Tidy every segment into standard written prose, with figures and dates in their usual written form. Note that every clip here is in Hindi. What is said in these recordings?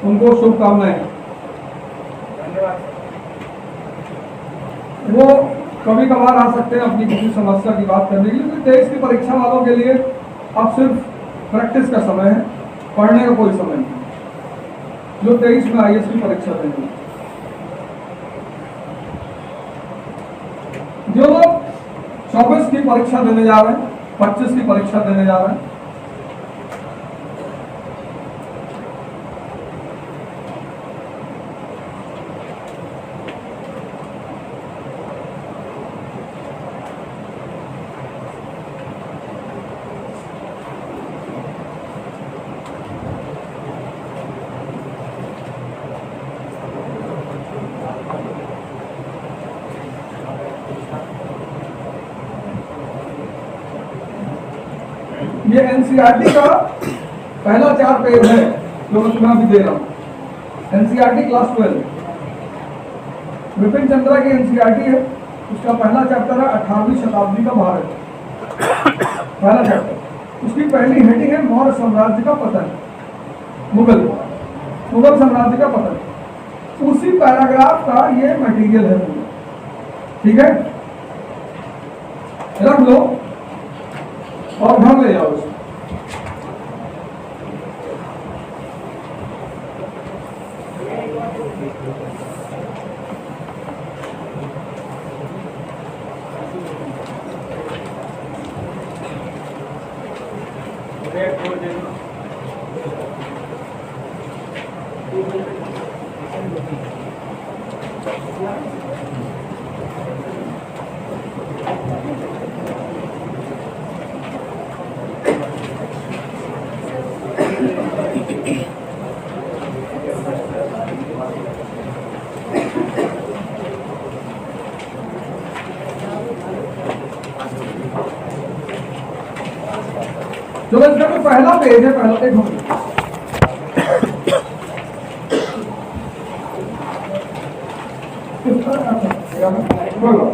उनको शुभकामनाएं। वो कभी कभार आ सकते हैं अपनी किसी समस्या की बात करने के लिए। 23 की परीक्षा वालों के लिए अब सिर्फ प्रैक्टिस का समय है, पढ़ने का कोई समय नहीं। जो 23 में IAS की परीक्षा देंगे, जो लोग 24 की परीक्षा देने जा रहे हैं, 25 की परीक्षा देने जा रहे हैं, ये NCERT का पहला 4 पेज है जो मैं तुम्हें अभी दे रहा हूँ। NCERT क्लास 12 विपिन चंद्रा की NCERT है। उसका पहला चैप्टर है 18वीं शताब्दी का भारत, पहला चैप्टर। उसकी पहली हेडिंग है मौर्य साम्राज्य का पतन, मुगल साम्राज्य का पतन। उसी पैराग्राफ का ये मटेरियल है, ठीक है, रख लो और घर ले जाओ उसको। तो इसका तो पहला पेज है, पहला पेज हो गया। बोलो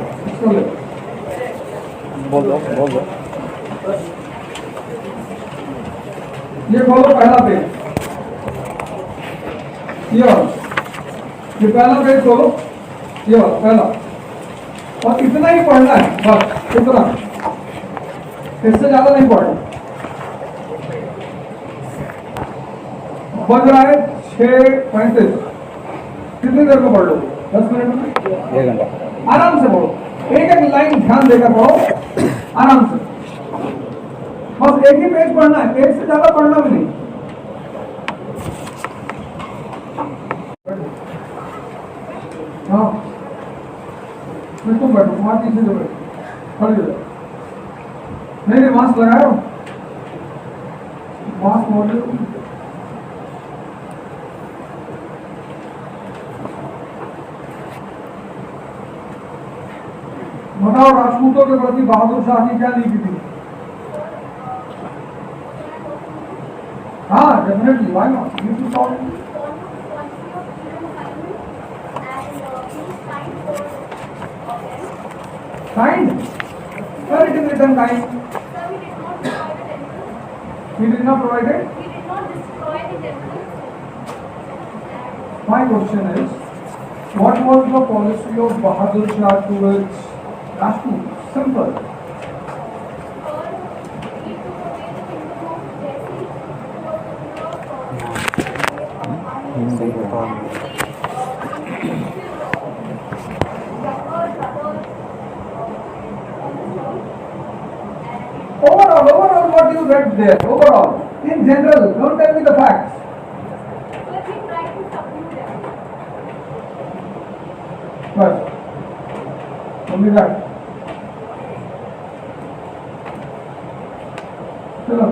ये खोलो पहला पेज, ये पहला पेज खोलो, ये वाला पहला, और इतना ही पढ़ना है बस, इतना, इससे ज्यादा नहीं पढ़ना। बज रहा है 6:35, कितनी देर में पढ़ लो? 10 मिनट में, 1 घंटा। आराम से पढ़ो, एक एक लाइन ध्यान देकर पढ़ो, आराम से। बस एक ही पेज पढ़ना है, एक से ज्यादा पढ़ना भी नहीं। हाँ तुम बैठो, तुम्हारे पीछे जो बैठो, खड़े हो जाओ। नहीं मास्क लगाओ, मास्क मौजूद। बताओ राजपूतों के प्रति बहादुर शाह की क्या नीति थी? हाँ definitely, why not, you to solve. Kind? Sir, it is written kind. He did not provide it? He did not destroy the temple. My question is, what was the policy of Bahadur Shah towards Rajput? Simple. Overall, what you read there, overall, in general, don't tell me the facts. But he tried to subdue them. First, only that. चलो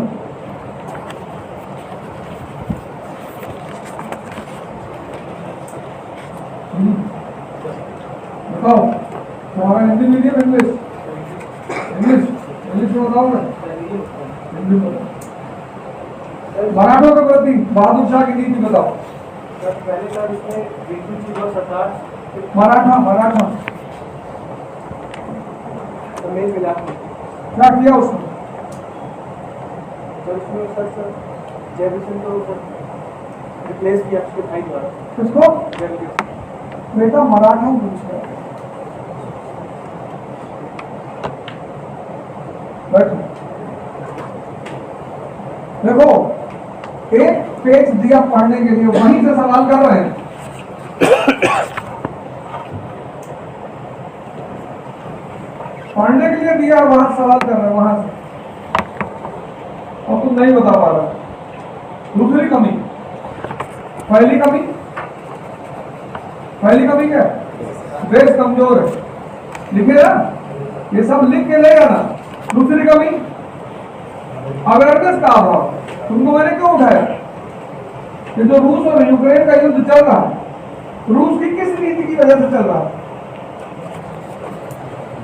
बताओ, तुम्हारा हिंदी मीडियम इंग्लिश में बताओ ना, हिंदी बताओ। मराठों के प्रति बहादुर शाह की नीति बताओ। पहले सर इसमें सरकार मराठा तो मेल मिला क्या किया उसने? तो इसमें सर जय बिशन तो रिप्लेस किया उसके भाई द्वारा किसको? जब बेटा मराठा पूछ रहा है। बैठो। देखो एक पेज दिया पढ़ने के लिए, वहीं से सवाल कर रहे हैं। पढ़ने के लिए दिया, वहां सवाल कर रहे हैं, वहां से, और तुम नहीं बता पा रहा। दूसरी कमी, पहली कमी क्या है? बेस कमजोर है, लिखे ना, ये सब लिख के ले जाना। दूसरी कमी अवेयरनेस का अभाव। तुमको मैंने क्यों उठाया? ये जो रूस और यूक्रेन का युद्ध चल रहा है, रूस की किस नीति की वजह से चल रहा है?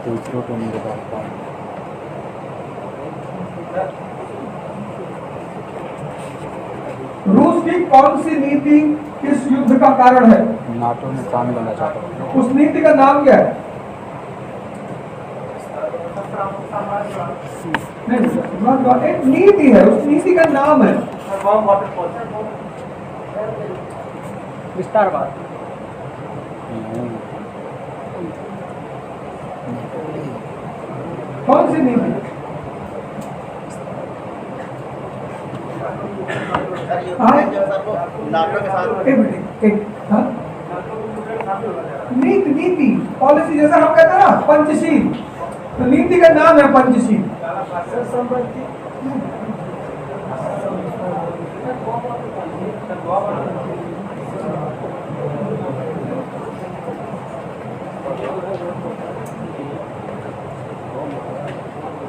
दूसरों को नहीं बताता। रूस की कौन सी नीति इस युद्ध का कारण है? नाटो में शामिल होना चाहता हूँ। उस नीति का नाम क्या है? नहीं बेटा, एक नीति है, उस नीति का नाम है। वार्म वाटरफॉल विस्तारवाद कौन सी नीति? एक मिनट, एक हाँ? नीति पॉलिसी, जैसा हम कहते हैं ना पंचशील, तो नीति का नाम है पंचशील।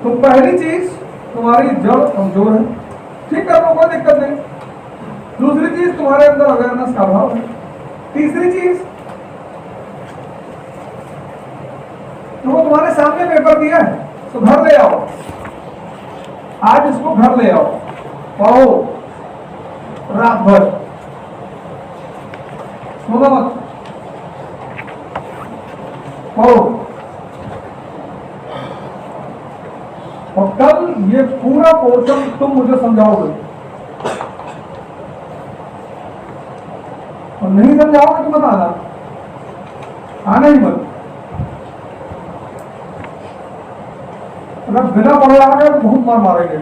तो पहली चीज, तुम्हारी जड़ कमजोर है, ठीक कर लो, कोई दिक्कत नहीं। दूसरी चीज, तुम्हारे अंदर अवेयरनेस का अभाव है। तीसरी चीज, तो तुम्हारे सामने पेपर दिया है, तो घर ले आओ, आज इसको घर ले आओ, पढ़ो रात भर, सोना मत, पढ़ो। और कल ये पूरा पोर्शन तुम मुझे समझाओगे, और नहीं समझाओगे तो मत आना, आना ही मत। अगर बिना पढ़े आ गए तो बहुत मार मारेंगे,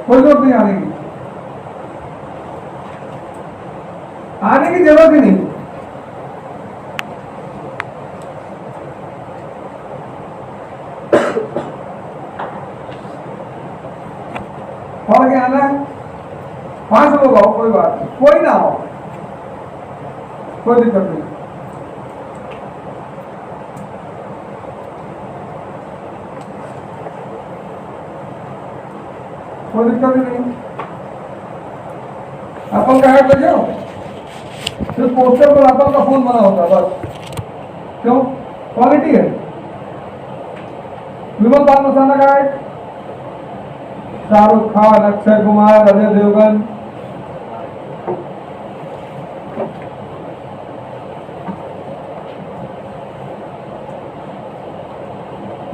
कोई जरूरत नहीं आने की, आने की जरूरत ही नहीं। पढ़ के आना है, 5 लोग आओ, कोई बात नहीं, कोई ना आओ, कोई दिक्कत नहीं। कोई दिक्कत ही नहीं। एप्पल का ऐड भेजो, सिर्फ पोस्टर पर एप्पल का फोन बना होता है बस। क्यों? क्वालिटी है। विमल पान मसाला का ऐड, शाहरुख खान, अक्षय कुमार, अजय देवगन,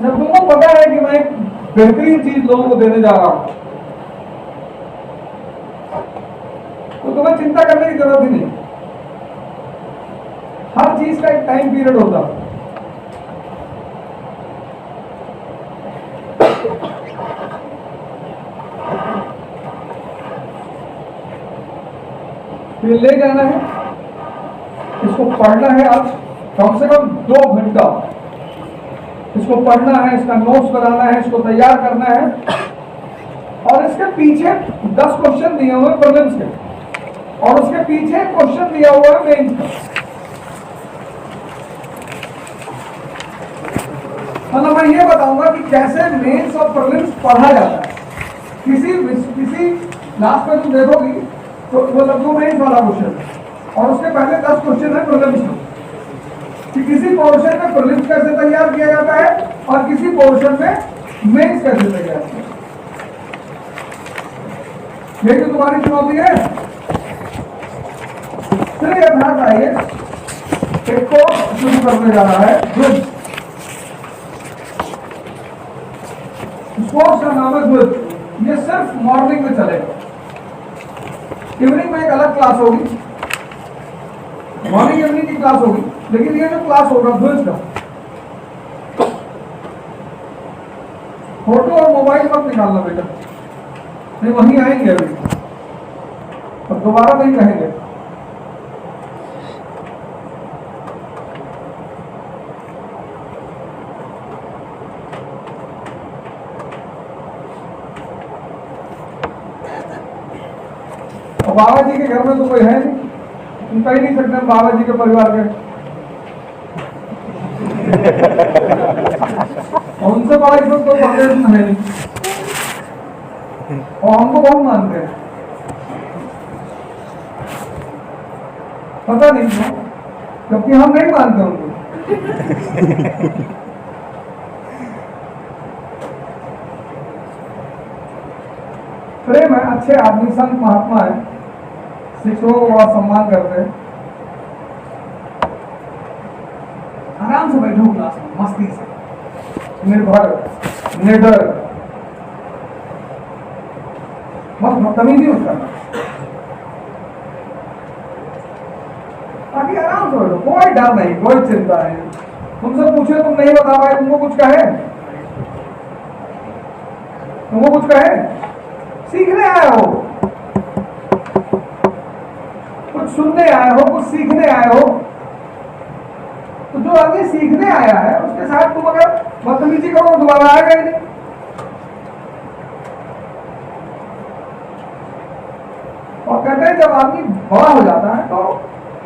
जब तुमको पता है कि मैं एक बेहतरीन चीज लोगों को देने जा रहा हूं, तो तुम्हें चिंता करने की जरूरत ही नहीं। हर चीज का एक टाइम पीरियड होता है। ये ले जाना है, इसको पढ़ना है आज कम से कम 2 घंटा, इसको पढ़ना है, इसका नोट्स बनाना है, इसको तैयार करना है, और इसके पीछे 10 क्वेश्चन दिए हुए प्रीलिम्स के, और उसके पीछे क्वेश्चन दिया हुआ है मेंस का। मतलब मैं ये बताऊंगा कि कैसे मेंस और प्रीलिम्स पढ़ा जाता है। किसी लास्ट में तुम देखोगी तो मतलब वो मेंस वाला क्वेश्चन, और उसके पहले 10 क्वेश्चन है प्रीलिम्स में, कि किसी पोर्शन में प्रीलिम्स कैसे तैयार किया जाता है और किसी पोर्शन में मेंस कैसे तैयार किया। ये जो तुम्हारी चुनौती है, फिर अभ्यास आइए, एक कोर्स शुरू करने जा रहा है, ग्रुप। कोर्स का नाम है ग्रुप। ये सिर्फ मॉर्निंग में चलेगा, इवनिंग में एक अलग क्लास होगी, मॉर्निंग इवनिंग की क्लास होगी, लेकिन ये जो क्लास होगा द्विज का, फोटो और मोबाइल मत निकालना बेटा, नहीं वहीं आएंगे अभी और दोबारा नहीं कहेंगे। और बाबा जी के घर में तो कोई है नहीं, तुम कह नहीं सकते हम बाबा जी के परिवार के, और उनसे बड़ा इस वक्त कोई फाउंडेशन है नहीं, और हमको बहुत मानते हैं, पता नहीं क्यों, जबकि हम नहीं मानते उनको। प्रेम है, अच्छे आदमी, संत महात्मा है, शिक्षकों को बड़ा सम्मान करते हैं। आराम से बैठो क्लास में, मस्ती से, निर्भर, निडर, बस बदतमीजी मत करना, ताकि आराम से बैठो, कोई डर नहीं, कोई चिंता नहीं। तुमसे पूछे तुम नहीं बता पाए, तुमको कुछ कहे, तुमको कुछ कहे, सीखने आए हो, कुछ सुनने आए हो, कुछ सीखने आए हो, तो जो आदमी सीखने आया है उसके साथ तुम अगर बदतमीजी करो दोबारा आएगा ही नहीं। और कहते हैं जब आदमी बड़ा हो जाता है तो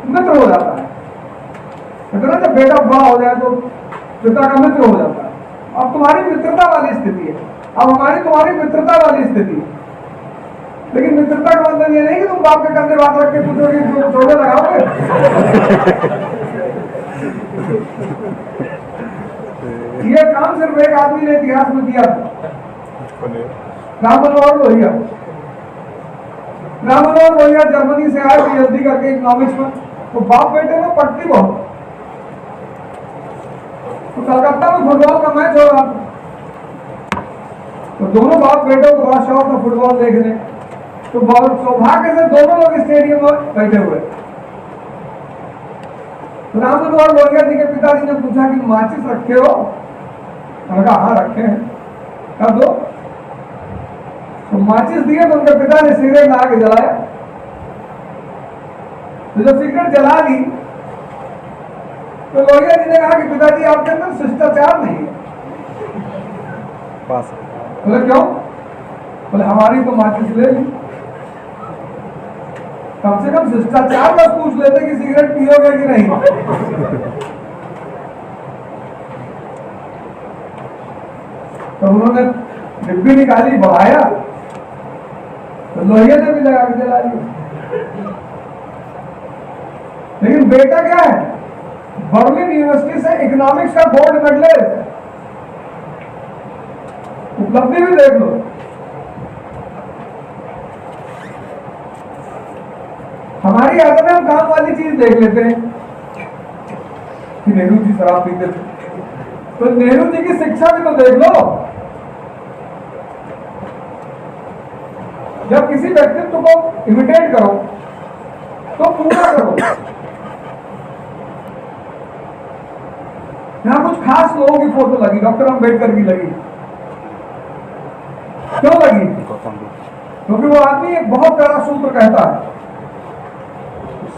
मित्र हो जाता है, कहते हैं जब बेटा बड़ा हो जाए तो पिता का मित्र हो जाता है। अब तुम्हारी मित्रता वाली स्थिति है, अब हमारी तुम्हारी मित्रता वाली स्थिति है, लेकिन मित्रता का मतलब ये नहीं कि तुम बाप के कंधे बात रख के पूछोगे जो चोले लगाओगे। ये काम सिर्फ एक आदमी ने इतिहास में किया था, राम मनोहर लोहिया। राम मनोहर लोहिया जर्मनी से आए पीएचडी करके इकोनॉमिक्स में, तो बाप बेटे में पटती बहुत। तो कलकत्ता में फुटबॉल का मैच हो रहा था, तो दोनों बाप बेटों को बड़ा शौक था फुटबॉल देखने, तो बहुत सौभाग्य से दोनों लोग स्टेडियम में बैठे हुए। तो राम मनोहर लोहिया जी के पिताजी ने पूछा कि माचिस रखे हो? मैंने कहा हाँ रखे हैं। कब दो? तो माचिस दिए तो उनके पिता ने सिगरेट ला के जलाया। तो जब सिगरेट जला ली तो लोहिया जी ने कहा कि पिताजी आपके अंदर शिष्टाचार नहीं है। बोले क्यों? बोले हमारी तो माचिस ले ली, कम से कम शिष्टाचार बस पूछ लेते कि सिगरेट पियोगे कि नहीं। तो उन्होंने डिब्बी निकाली, बढ़ाया, तो लोहिया ने भी लगा के जला लिया। लेकिन बेटा क्या है, बर्लिन यूनिवर्सिटी से इकोनॉमिक्स का गोल्ड मेडलिस्ट, उपलब्धि भी देख लो। हमारी आदत में हम काम वाली चीज देख लेते हैं कि नेहरू जी शराब पीते थे, तो नेहरू जी की शिक्षा भी तो देख लो। जब किसी व्यक्तित्व को इमिटेट करो तो पूरा करो। यहां कुछ खास लोगों की फोटो लगी, डॉक्टर अंबेडकर की लगी, क्यों लगी? क्योंकि वो आदमी एक बहुत प्यारा सूत्र कहता है,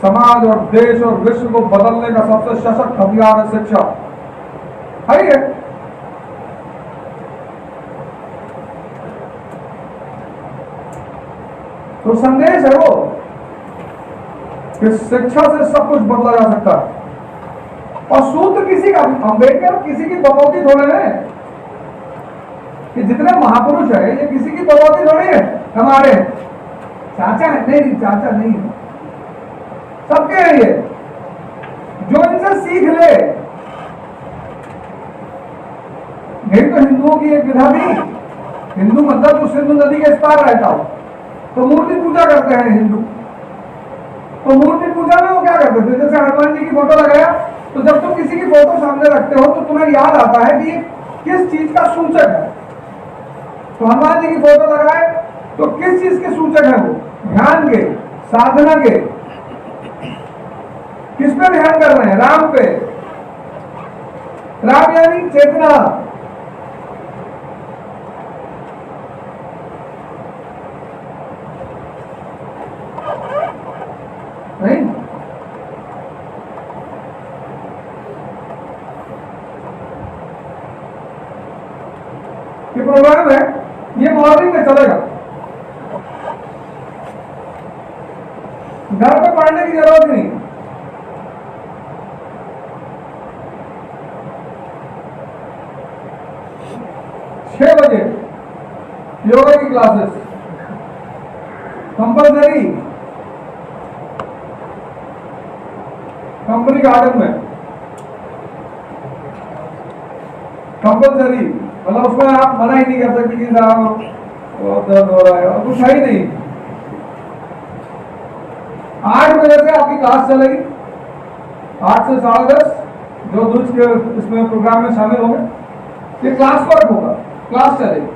समाज और देश और विश्व को बदलने का सबसे सशक्त हथियार है शिक्षा। है तो संदेश है वो कि शिक्षा से सब कुछ बदला जा सकता है। और सूत्र किसी का, अंबेडकर किसी की बकौती थोड़े हैं कि जितने महापुरुष है ये किसी की बकौती थोड़ी है। हमारे चाचा है? नहीं, चाचा नहीं है, सबके हैं ये। जो इनसे सीख ले, यही तो हिंदुओं की एक विधा थी। हिंदू मतलब जो सिंधु नदी के इस पार रहता हो, तो मूर्ति पूजा करते हैं हिंदू। तो मूर्ति पूजा में वो क्या करते थे, जैसे हनुमान जी की फोटो लगाया, तो जब तुम किसी की फोटो सामने रखते हो तो तुम्हें याद आता है कि किस चीज का सूचक है। तो हनुमान जी की फोटो लगाए तो किस चीज के सूचक है वो? ध्यान के, साधना के किस पे ध्यान कर रहे हैं? राम पे। राम यानी चेतना। नहीं, ये प्रोग्राम है, ये मॉर्निंग में चलेगा। घर पे पढ़ने की जरूरत नहीं। छह बजे योगा की क्लासेस कंपल्सरी कंपनी गार्डन में, कंपल्सरी। मतलब उसमें आप मना ही नहीं कर सकते कि साहब बहुत दर्द हो रहा है, और कुछ है ही नहीं। 8 बजे से आपकी क्लास चलेगी, 8 से 10:30 जो दूसरे के इसमें प्रोग्राम में शामिल होंगे, ये क्लास वर्क होगा, क्लास चलेगी।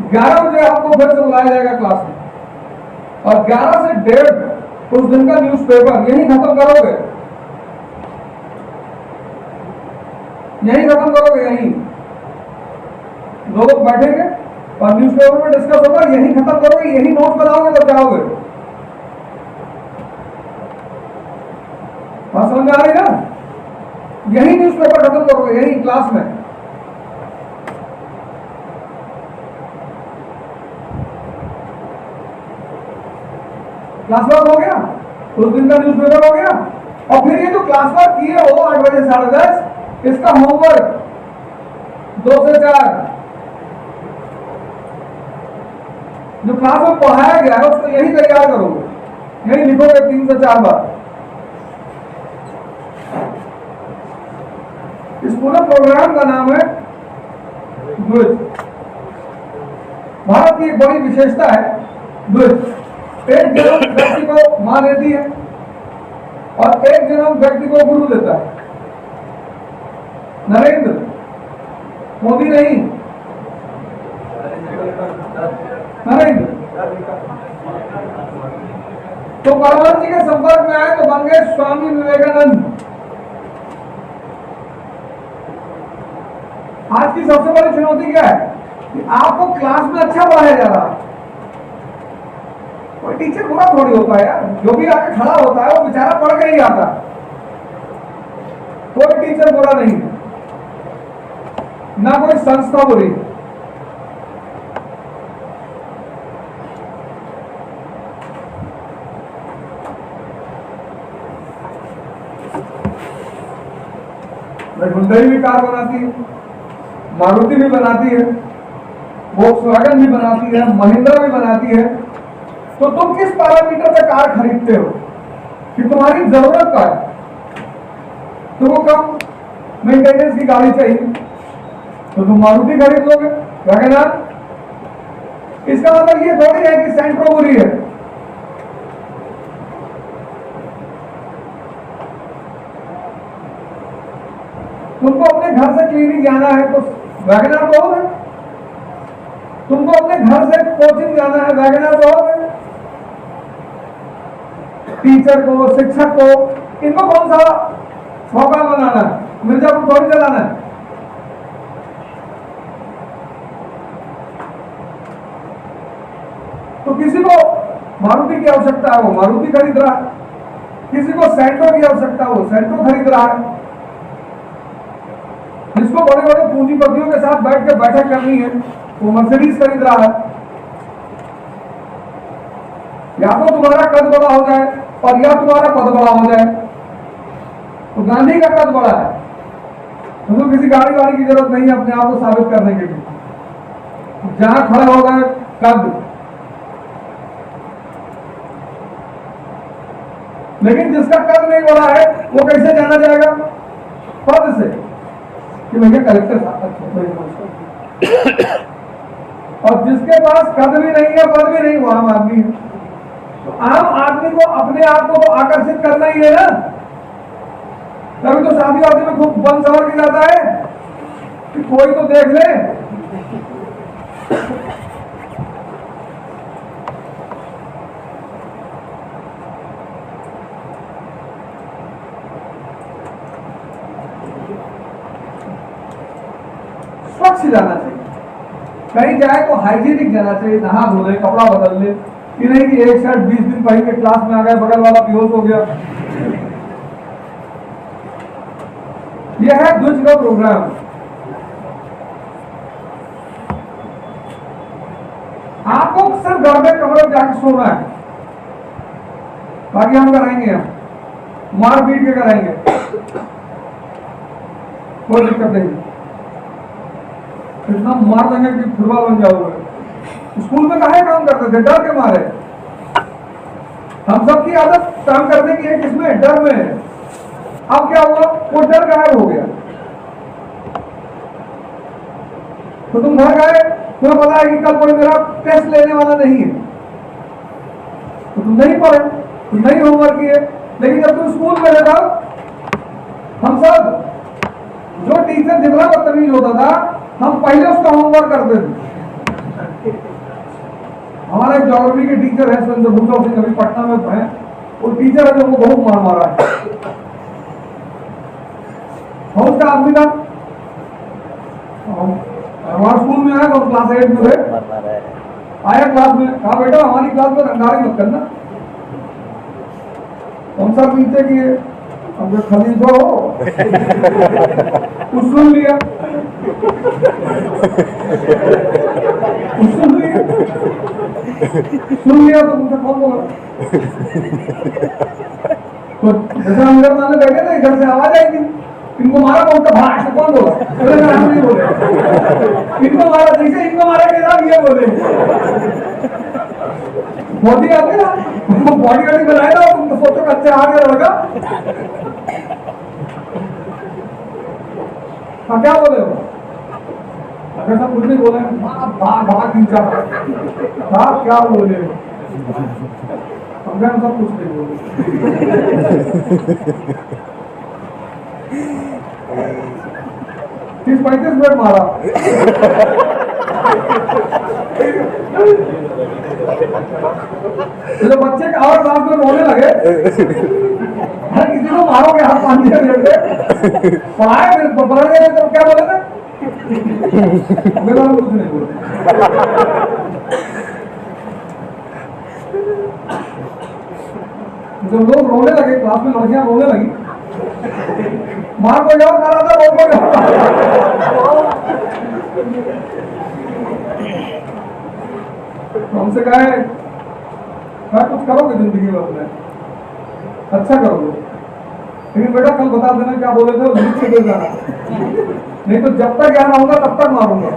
11 बजे आपको फिर से बुलाया जाएगा क्लास में, और 11 से 1:30 उस दिन का न्यूज़पेपर यही खत्म करोगे, यही खत्म करोगे। यही लोग बैठेंगे और न्यूज़पेपर में डिस्कस होगा, यही खत्म करोगे, यही नोट बनाओगे तो जाओगे। बात समझ में आ रही ना? यही न्यूज़पेपर खत्म करोगे, यही क्लास में। क्लास वर्क हो गया, उस दिन का न्यूज़पेपर हो गया, और फिर ये जो क्लास वर्क किए हो 8 बजे 10:30, इसका होमवर्क 2 से 4 जो क्लास में पढ़ाया गया है उसको यही तैयार करोगे, यही लिखोगे 3 से 4 बार। इस पूरे प्रोग्राम का नाम है द्विज। भारत की एक बड़ी विशेषता है द्विज। एक जन्म व्यक्ति को मां देती है और एक जन्म व्यक्ति को गुरु देता है। नरेंद्र मोदी नहीं, नरेंद्र। तो परमात्मा जी के संपर्क में आए तो बन गए स्वामी विवेकानंद। आज की सबसे बड़ी चुनौती क्या है कि आपको क्लास में अच्छा पढ़ाया जा रहा है। कोई टीचर बुरा थोड़ी होता है यार, जो भी आके खड़ा होता है वो बेचारा पढ़ के ही आता। कोई टीचर बुरा नहीं है, ना कोई संस्था बुरी। हुंडई भी कार बनाती है, मारुति भी बनाती है, वोक्सवैगन भी बनाती है, महिंद्रा भी बनाती है। तो तुम किस पैरामीटर पे कार खरीदते हो कि तुम्हारी जरूरत का है? तुमको कम मेंटेनेंस की गाड़ी चाहिए तो तुम मारुति खरीद लोगे, वैगनआर। इसका मतलब ये थोड़ी है कि सेंट्रो बुरी है। तुमको अपने घर से क्लिनिक जाना है तो वैगनआर बहुत है। तुमको अपने घर से कोचिंग जाना है, वैगनआर बहुत है। टीचर को, शिक्षक को, इनको कौन सा भोपाल बनाना है? मिर्जापुर थोड़ी चलाना है। तो किसी को मारुति की आवश्यकता है वो मारुति खरीद रहा है, किसी को सेंट्रो की आवश्यकता है वो सेंट्रो खरीद रहा है, जिसको बड़े बड़े पूंजीपतियों के साथ बैठ के बैठक करनी है वो मर्सिडीज खरीद रहा है। या तो तुम्हारा कद बड़ा हो जाए और या तुम्हारा पद बड़ा हो जाए। तो गांधी का कद बड़ा है, तो किसी गाड़ी वाड़ी की जरूरत नहीं है अपने आप को साबित करने के लिए। जहां खड़ा हो गए कद। लेकिन जिसका कद नहीं बड़ा है वो कैसे जाना जाएगा? पद से कि भैया कलेक्टर साहब। और जिसके पास कद भी नहीं है, पद भी नहीं, वो आम आदमी है। तो आम आदमी को अपने आप को तो आकर्षित करना ही है ना। तभी तो शादी वादी में खूब बन सवर के जाता है कि कोई तो देख ले। स्वच्छ जाना चाहिए। कहीं जाए तो हाइजीनिक जाना चाहिए, नहा धो ले, कपड़ा बदल ले, कि नहीं कि एक शर्ट 20 दिन पहन के क्लास में आ गए, बगल वाला बेहोश हो गया। यह है द्विज का प्रोग्राम। आपको सिर्फ घर में कमरे में जाकर सोना है, बाकी हम कराएंगे, हम मार पीट के कराएंगे, कोई दिक्कत नहीं। इतना मार देंगे कि फुटबॉल बन जाओगे। स्कूल में काहे काम करते थे? डर के मारे। हम सबकी आदत काम करने की है, किसमें? डर में है। अब क्या हुआ? वो डर गायब हो गया। तो तुम घर गए, तुम्हें पता है कि कल कोई मेरा टेस्ट लेने वाला नहीं है, तो तुम नहीं पढ़े, तुम नहीं होमवर्क किए। लेकिन जब तुम स्कूल में जाओ, हम सब, जो टीचर जितना बदतमीज होता था, हम पहले उसका होमवर्क करते थे। हमारा एक ज्योग्राफी के टीचर है सुरेंद्र भूषण सिंह, अभी पटना में है, वो टीचर है जो वो बहुत मार मारा है। और उसका आदमी था, हमारे स्कूल में आया तो क्लास 8 में थे, आया क्लास में, कहा बेटा हमारी क्लास में रंगारी मत करना। हम सब नीचे किए, अब जो खलीफा हो कुछ सुन लिया, तो मुझे कौन बोला? तो जैसे हम इधर माने बैठे थे, इधर से आवाज आई थी, इनको मारा कौन सा? भाग से कौन बोला? हम नहीं बोले, इनको मारा, जैसे इनको मारा के साथ ये बोले। बॉडी आती ना, उनको बॉडी गाड़ी बनाया था, तुम तो सोचो कच्चे आ गया लड़का। हाँ क्या बोले हो? अगर सब कुछ नहीं बोले, भाग भाग तीन चार, क्या बोले? हम सब कुछ नहीं बोले। 30-35 मिनट मारा। तो बच्चे और क्लास में रोने लगे, हर किसी को मारोगे, हाथ 5-6 मिनट में पढ़ाए, फिर पकड़ गए तो क्या बोले थे? मेरा कुछ नहीं बोले। जब लोग रोने लगे, क्लास में लड़कियां रोने लगी, मार को जाओ, मारा था, रोक को जाओ। हमसे कहे मैं कुछ करोगे जिंदगी में अपने, अच्छा करोगे, लेकिन बेटा कल बता देना क्या बोले थे, लिख के दे जाना, नहीं तो जब तक यहाँ आऊंगा तब तक मारूंगा।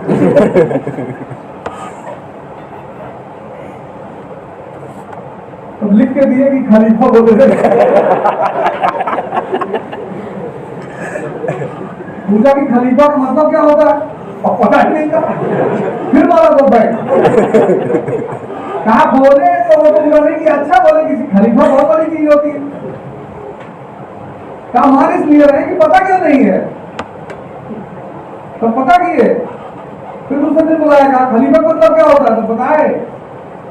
तो लिख के दिए कि खलीफा बोले पूछा कि खलीफा का मतलब क्या होता है, और पता ही नहीं था। फिर मारा तो भाई कहा बोले तो वो तो बुरा नहीं कि अच्छा बोले, किसी खलीफा बहुत बड़ी चीज होती है। कहा हमारे इसलिए रहे कि पता क्यों नहीं है, तो पता की है। फिर दूसरे दिन बुलाया, कहा खलीफा का मतलब क्या होता है, तो बताए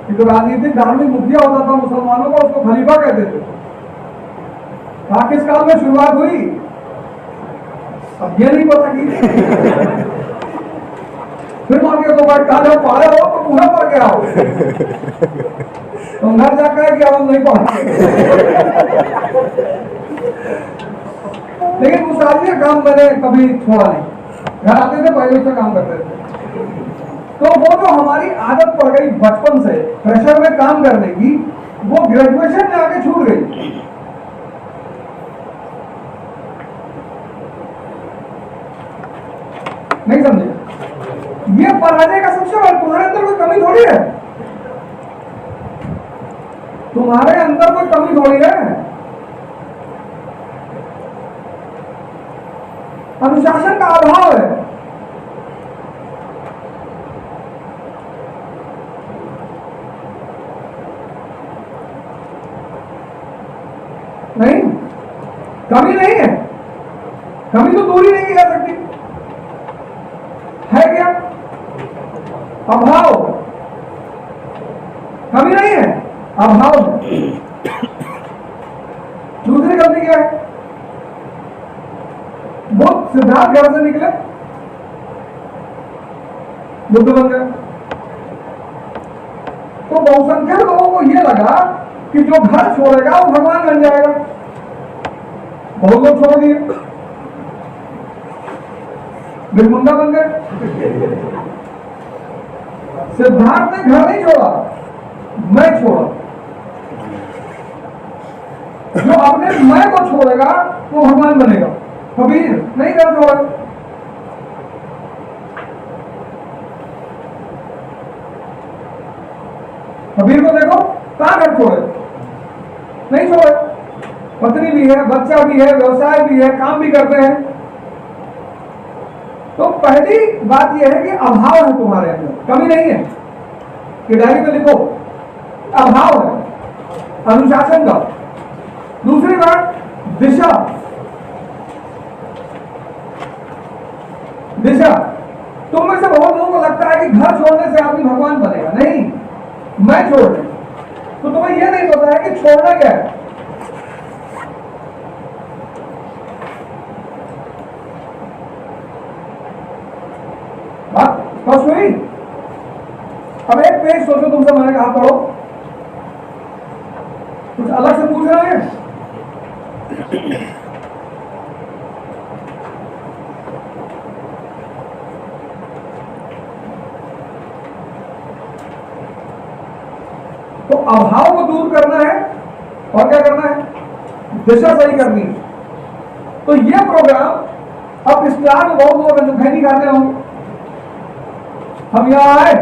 कि जो राजनीतिक धार्मिक मुखिया होता था मुसलमानों का, उसको खलीफा कहते थे। कहा किस काल में शुरुआत हुई, अब ये नहीं पता की। फिर मांगे तो भाई कहा जब पढ़े हो तो पूरा पढ़ के आओ, तो घर जाकर कि हम नहीं पढ़े। लेकिन उस आदमी का काम मैंने कभी छोड़ा नहीं, घर आते थे पहले उससे काम करते थे। तो वो जो हमारी आदत पड़ गई बचपन से प्रेशर में काम करने की, वो ग्रेजुएशन में आके छूट गई। नहीं समझे? ये पढ़ाने का सबसे बड़ा, तुम्हारे अंदर कोई कमी थोड़ी है, तुम्हारे अंदर कोई कमी थोड़ी है। अनुशासन का अभाव है। नहीं, कमी नहीं है, कमी तो दूर ही नहीं की जा सकती है। क्या अभाव, कमी नहीं है, अभाव। दूसरी गलती क्या है, वो सिद्धार्थ घर से निकले, बुद्ध बन गए। तो बहुसंख्यक लोगों को यह लगा कि जो घर छोड़ेगा वो भगवान बन जाएगा। बहुत लोग छोड़ दिए, भिक्षुक बन गए। सिद्धार्थ ने घर नहीं छोड़ा, मैं छोड़ा। जो अपने मैं को छोड़ेगा वो भगवान बनेगा। कबीर नहीं घर छोड़ा। कबीर को देखो, कहां घर छोड़े? नहीं छोड़े। पत्नी भी है, बच्चा भी है, व्यवसाय भी है, काम भी करते हैं। तो पहली बात यह है कि अभाव है तुम्हारे अंदर, कमी नहीं है। कि डायरी में लिखो, अभाव है अनुशासन का। दूसरी बात, दिशा। दिशा, तुम में से बहुत लोगों को लगता है कि घर छोड़ने से आदमी भगवान बनेगा। नहीं, मैं छोड़ रही। तो तुम्हें यह नहीं पता है कि छोड़ना क्या है। बात स्पष्ट हुई? अब एक पेज सोचो, तुमसे मैंने कहा पढ़ो, कुछ अलग से पूछ रहे हैं। तो अभाव को दूर करना है और क्या करना है? दिशा सही करनी है। तो ये प्रोग्राम अब स्टार में बहुत लोग जो खैनी खाते होंगे। हम यहाँ आए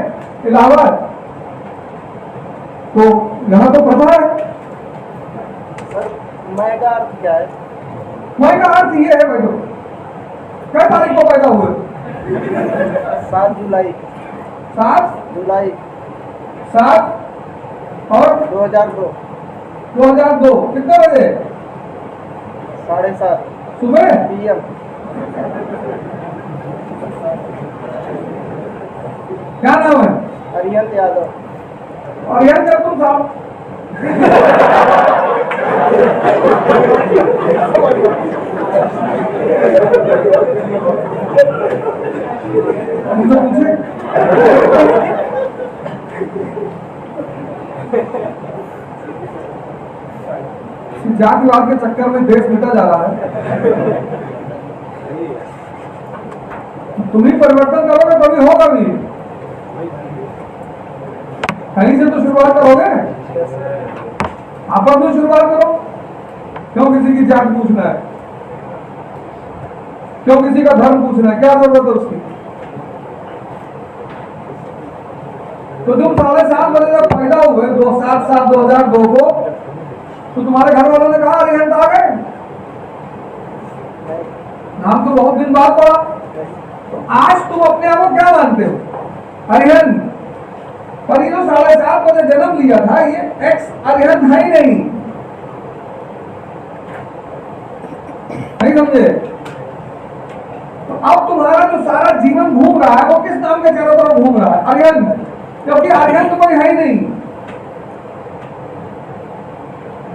इलाहाबाद, तो यहाँ तो प्रथा है। सर मैं का अर्थ क्या है? मैं का अर्थ ये है भाई, क्या तारीख को पैदा हुए? 7 जुलाई 7 जुलाई 7 और 2002 2002 कितने बजे? 7:30 सुबह। PM। क्या नाम है? अरिहंत यादव। और यह जब तुम साहब मुझसे पूछे। जातिवाद के चक्कर में देश मिटा जा रहा है। तुम ही परिवर्तन करोगे तभी होगा भी। कहीं से तो शुरुआत करोगे। आप तो शुरुआत करो। क्यों किसी की जात पूछना है? क्यों किसी का धर्म पूछना है? क्या जरूरत है उसकी? तो तुम 7:30 बजे जब पैदा हुए 7/7/2002 को, तो तुम्हारे घर वालों ने कहा अरिहंत आ गए। नाम तो बहुत दिन बाद पड़ा। तो आज तुम अपने आप को क्या मानते हो? अरिहंत। पर ये जो 7:30 बजे जन्म लिया था, ये एक्स अरिहंत है ही नहीं। नहीं समझे? तो अब तुम्हारा जो सारा जीवन घूम रहा है वो किस नाम के चारों तरफ घूम रहा है? अरिहंत। क्योंकि अरिहंत कोई है ही नहीं।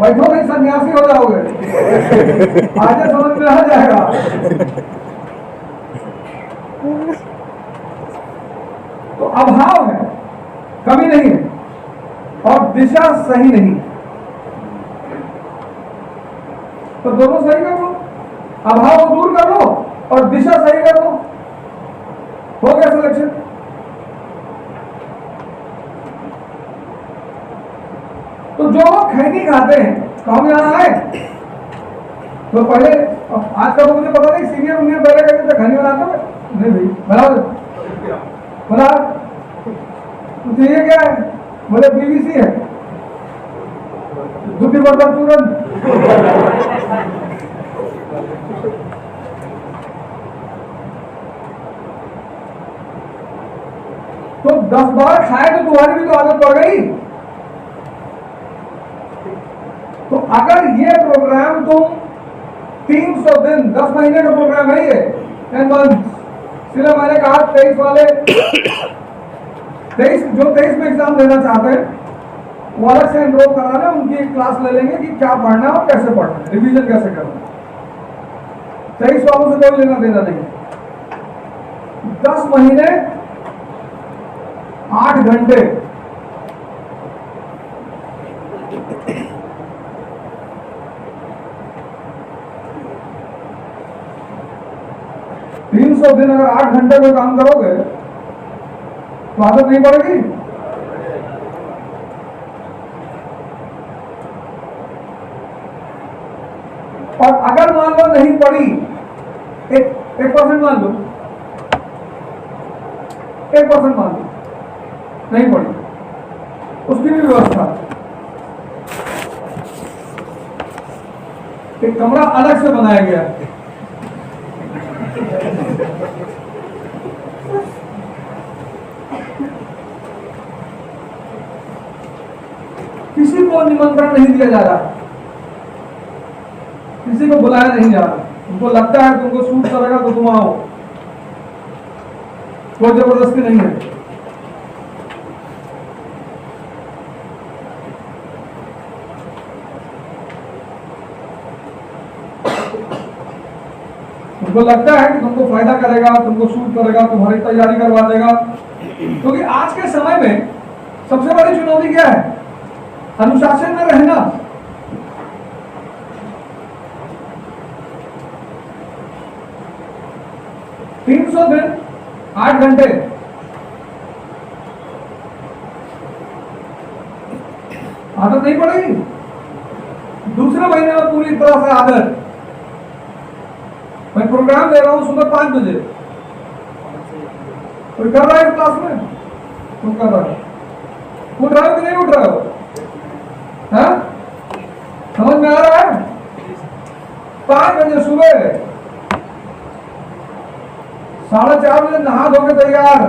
बैठो नहीं, सन्यासी हो जाओगे। आज समझ में आ जाएगा। तो अभाव है, कमी नहीं है, और दिशा सही नहीं। तो दोनों सही कर लो, अभाव को दूर कर लो और दिशा सही कर लो, हो गया सिलेक्शन। तो जो लोग खैनी खाते हैं, तो हम यहाँ आए तो पहले, आज का तो मुझे पता नहीं, सीनियर उनियर पहले कहते थे खैनी बनाते हुए नहीं भाई बना तो ये क्या है? बोले PVC है, दुखी बर्तन चूरन। तो 10 बार खाए तो तुम्हारी भी तो आदत पड़ गई। तो अगर ये प्रोग्राम तुम 300 दिन, 10 महीने का प्रोग्राम है ये, 10 months, इसलिए मैंने कहा 23 वाले 23 में एग्जाम देना चाहते हैं वो अलग से एनरोल करा रहे, उनकी एक क्लास ले लेंगे कि क्या पढ़ना है और कैसे पढ़ना है, रिवीजन कैसे करना है। 23 वालों से कोई लेना देना नहीं। 10 महीने 8 घंटे। तीन 300 दिन अगर 8 घंटे में काम करोगे तो आदत नहीं पड़ेगी। और अगर मान लो नहीं पड़ी, 1% मान लो, 1% मान लो नहीं पड़ी, उसकी भी व्यवस्था। एक कमरा अलग से बनाया गया है। किसी को निमंत्रण नहीं दिया जा रहा, किसी को बुलाया नहीं जा रहा। तुमको लगता है तुमको सूट करेगा तो तुम आओ, कोई जबरदस्ती नहीं है। तुमको लगता है कि तुमको फायदा करेगा, तुमको सूट करेगा, तुम्हारी तैयारी करवा देगा, क्योंकि आज के समय में सबसे बड़ी चुनौती क्या है? अनुशासन में रहना। तीन 300 दिन 8 घंटे, आदत नहीं पड़ेगी। दूसरे महीने में पूरी तरह से आदत। मैं प्रोग्राम दे रहा हूं सुबह 5 बजे, कोई कर रहा है क्लास में? तुम कर रहे हो? उठ रहे हो कि नहीं उठ रहे हो? हाँ? समझ में आ रहा है? 5 बजे सुबह, 4:30 बजे नहा धो के तैयार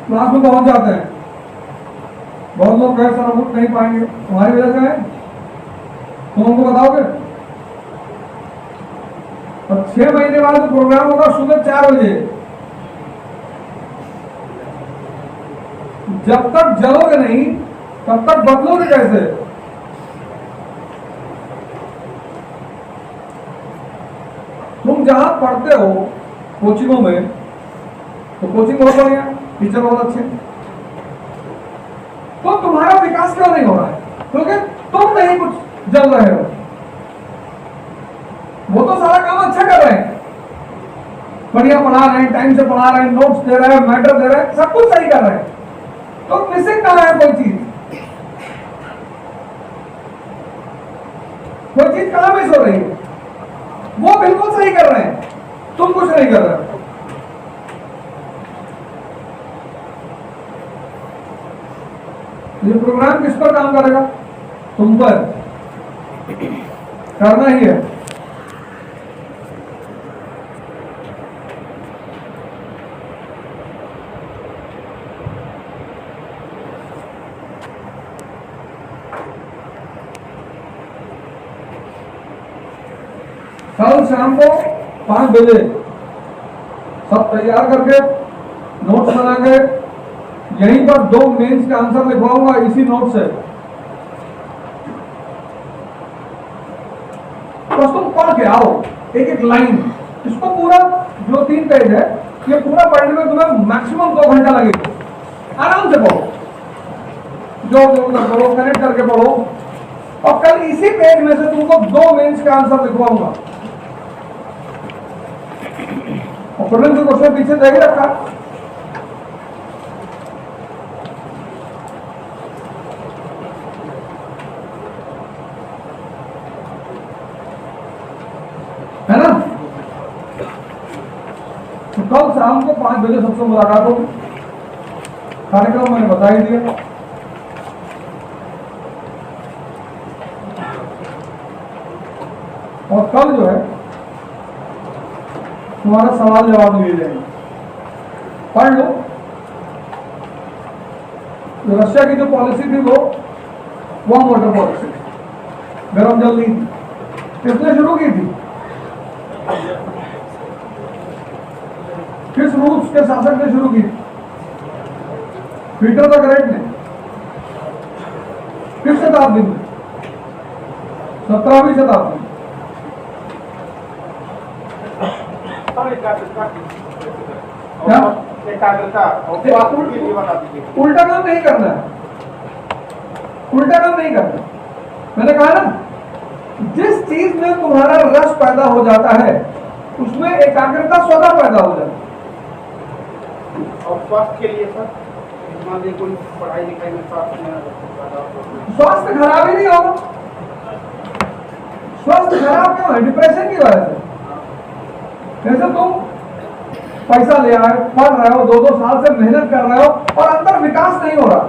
क्लास में पहुंच जाते हैं। बहुत लोग कहे सर हम उठ नहीं पाएंगे, तुम्हारी वजह से है, तुम हमको बताओगे। और 6 महीने बाद तो प्रोग्राम होगा सुबह 4 बजे। जब तक जलोगे नहीं तब तक बदलोगे कैसे? तुम जहां पढ़ते हो कोचिंगों में, तो कोचिंग बहुत बढ़िया, टीचर बहुत अच्छे, तो तुम्हारा विकास क्यों नहीं हो रहा है? क्योंकि तुम नहीं कुछ जल रहे हो। वो तो सारा काम अच्छा कर रहे हैं, बढ़िया पढ़ा रहे हैं, टाइम से पढ़ा रहे हैं, नोट्स दे रहे हैं, मैटर दे रहे हैं, सब कुछ सही कर रहे हैं, तो मिसिंग कहां है? कोई चीज कहां मिस हो रही है? वो बिल्कुल सही कर रहे हैं, तुम कुछ नहीं कर रहे। ये प्रोग्राम किस पर काम करेगा? तुम पर। करना ही है। कल शाम को 5 बजे सब तैयार करके नोट्स बना के यहीं पर 2 मेंस का आंसर लिखवाऊंगा इसी नोट से। बस तुम पढ़ के आओ एक एक लाइन। इसको पूरा जो 3 पेज है ये पूरा पढ़ने में तुम्हें मैक्सिमम 2 घंटा लगेगा। आराम से पढ़ो, जो पढ़ो, कनेक्ट करके पढ़ो। और कल इसी पेज में से तुमको 2 मेंस का आंसर लिखवाऊंगा। और प्रिलिम्स के क्वेश्चन पीछे दे ही रखा, है ना? तो कल शाम को 5 बजे सबसे मुलाकात होगी। कार्यक्रम मैंने बता ही दिया। और कल जो है तुम्हारा सवाल जवाब मिल जाएंगे, पढ़ लो। तो रशिया की जो पॉलिसी थी वो वार्म वाटर पॉलिसी, गर्म जल नहीं थी। किसने शुरू की थी? किस रूस के शासक ने शुरू की? पीटर द ग्रेट ने। किस शताब्दी में? 17वीं शताब्दी। क्या एकाग्रता और स्वास्थ्य के लिए बता दीजिए। उल्टा काम नहीं करना है, उल्टा काम नहीं करना। मैंने कहा ना, जिस चीज में तुम्हारा रस पैदा हो जाता है उसमें एकाग्रता स्वतः पैदा हो जाती है। और स्वास्थ्य के लिए सर, मान लीजिए कोई पढ़ाई लिखाई में स्वास्थ्य स्वास्थ्य खराब ही नहीं होगा। स्वास्थ्य खराब क्यों है? डिप्रेशन की वजह से। जैसे तुम पैसा ले आए, पढ़ रहे हो, 2-2 साल से मेहनत कर रहे हो और अंदर विकास नहीं हो रहा,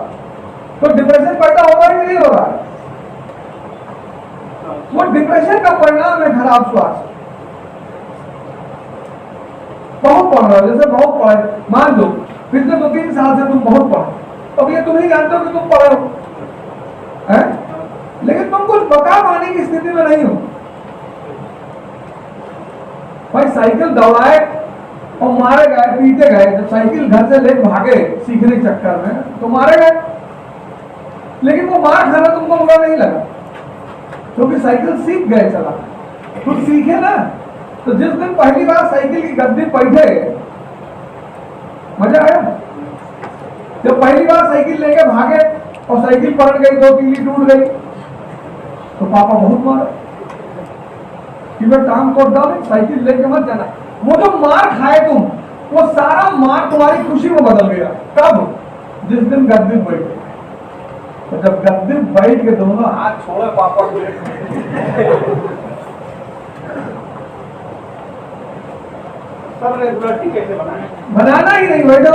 तो डिप्रेशन पैदा हो रहा है कि नहीं हो रहा है? वो डिप्रेशन का परिणाम है खराब स्वास्थ्य। बहुत पढ़ रहे हो, जैसे बहुत पढ़े, मान लो पिछले 2-3 साल से तुम बहुत पढ़ो, अब ये तुम ही जानते हो कि तुम पढ़े हो, हैं? लेकिन तुम कुछ बता पाने की स्थिति में नहीं हो। भाई साइकिल दौड़ाए और मारे गए, पीटे गए, जब साइकिल घर से ले भागे सीखने के चक्कर में तो मारे गए, लेकिन वो मार खाना तुमको बुरा नहीं लगा क्योंकि साइकिल सीख गए चला। तुम सीखे ना, तो जिस दिन पहली बार साइकिल की गद्दी बैठे मजा आया। जब पहली बार साइकिल लेके भागे और साइकिल पलट गई, 2 तीली टूट गई, तो पापा बहुत मारे कि मैं टांग तोड़ डाल, साइकिल लेके मत जाना। वो जो मार खाए तुम, वो सारा मार तुम्हारी खुशी में बदल गया। कब? जिस दिन गद्दी बैठे। तो जब गद्दी बैठ के दोनों हाथ छोड़े पापा को, सर रेगुलरिटी कैसे बनाए? बनाना ही नहीं, बैठो।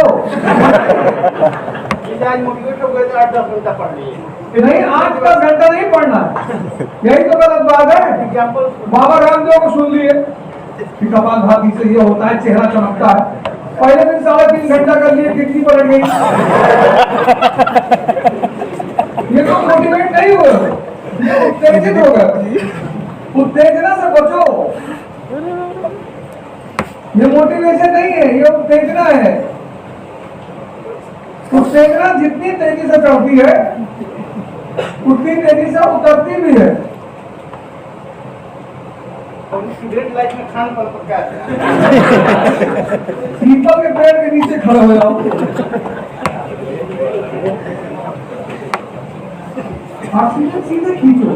आज मोटिवेट हो गए तो 8-10 घंटा पढ़ लिए। नहीं, 8-10 घंटा नहीं पढ़ना, यही तो गलत बात है। एग्जाम्पल बाबा रामदेव को सुन लिए कि कपालभाति से ये होता है, चेहरा चमकता है। पहले दिन 3.5 घंटा कर लिए, किडनी पलट गई। ये तो मोटिवेट नहीं हुए, ये उत्तेजित हो गए। उत्तेजना से बचो, ये मोटिवेशन नहीं है, ये उत्तेजना है। उत्तेजना जितनी तेजी से चढ़ती है उतनी तेजी से उतरती भी है। और स्टूडेंट लाइफ में खान पान पर क्या है? पीपल के पेड़ के नीचे खड़े हो जाओ, ऑक्सीजन सीधे खींचो।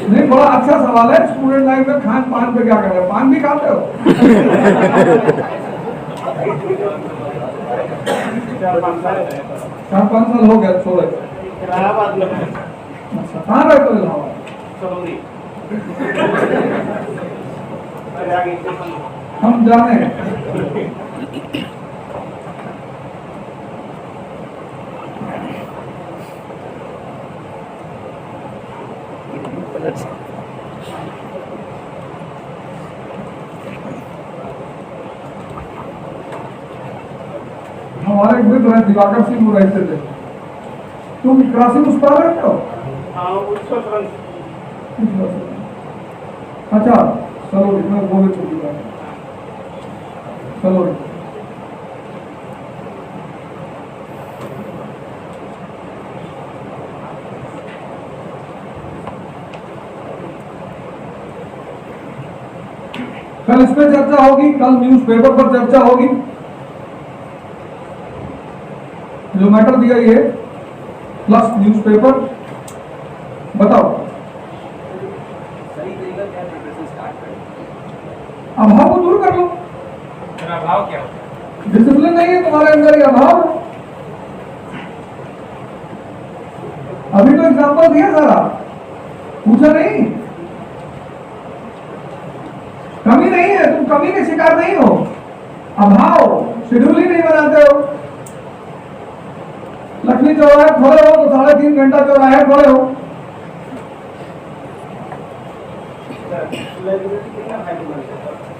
नहीं, बड़ा अच्छा सवाल है। स्टूडेंट लाइफ में खान पान पे क्या कर रहे हो? पान भी खाते हो? 4-5 साल हो गया छोड़े। इलाहाबाद में अच्छा, कहाँ रहते हो इलाहाबाद? सलोनी। हम जाने हैं। हमारे एक मित्र है दिवाकर सिंह, वो रहते थे। तुम क्रॉसिंग उस पार रहते हो? हाँ, उसको तुरंत अच्छा, चलो मैं बोले छोटी बात, चलो। कल इस पे चर्चा होगी, कल न्यूज़पेपर पर चर्चा होगी। जो मैटर दिया ये प्लस न्यूज़पेपर, बताओ अभाव को दूर कर लो। अभाव क्या होता है? डिसिप्लिन नहीं है तुम्हारे अंदर, ये अभाव है। अभी तो एग्जाम्पल दिया सारा, पूछा नहीं। कमी नहीं है, तुम कमी के शिकार नहीं हो। अभाव, शेड्यूल ही नहीं बनाते हो। लक्ष्मी चौराहे खड़े हो तो 3.5 घंटा चौराहे खड़े हो।